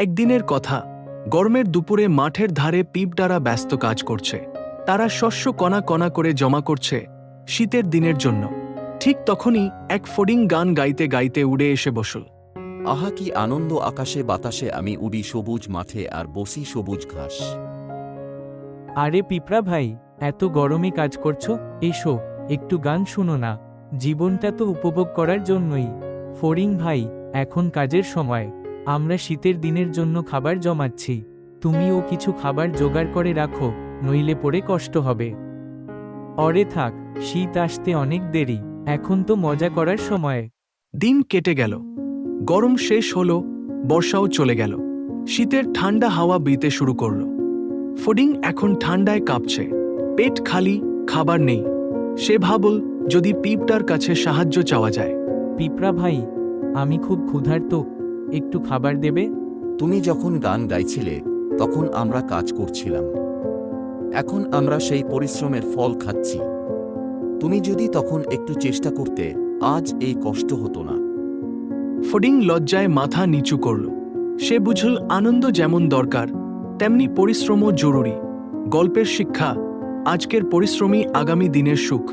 একদিনের কথা, গরমের দুপুরে মাঠের ধারে পিঁপড়ারা ব্যস্ত কাজ করছে। তারা শস্য কণা কণা করে জমা করছে শীতের দিনের জন্য। ঠিক তখনই এক ফড়িং গান গাইতে গাইতে উড়ে এসে বসল। আহা কি আনন্দ, আকাশে বাতাসে আমি উড়ি সবুজ মাঠে আর বসি সবুজ ঘাস। আরে পিঁপড়া ভাই, এত গরমে কাজ করছো, এসো একটু গান শুনো না। জীবনটা তো উপভোগ করার জন্যই। ফড়িং ভাই, এখন কাজের সময়। আমরা শীতের দিনের জন্য খাবার জমাচ্ছি। তুমিও কিছু খাবার জোগাড় করে রাখো, নইলে পড়ে কষ্ট হবে। অরে থাক, শীত আসতে অনেক দেরি, এখন তো মজা করার সময়। দিন কেটে গেল, গরম শেষ হলো, বর্ষাও চলে গেল। শীতের ঠান্ডা হাওয়া বইতে শুরু করল। ফড়িং এখন ঠান্ডায় কাঁপছে, পেট খালি, খাবার নেই। সে ভাবল যদি পিঁপড়ার কাছে সাহায্য চাওয়া যায়। পিঁপড়া ভাই, আমি খুব ক্ষুধার্ত, একটু খাবার দেবে? তুমি যখন গান গাইছিলে তখন আমরা কাজ করছিলাম। এখন আমরা সেই পরিশ্রমের ফল খাচ্ছি। তুমি যদি তখন একটু চেষ্টা করতে, আজ এই কষ্ট হতো না। ফড়িং লজ্জায় মাথা নিচু করল। সে বুঝল আনন্দ যেমন দরকার, তেমনি পরিশ্রমও জরুরি। গল্পের শিক্ষা, আজকের পরিশ্রমই আগামী দিনের সুখ।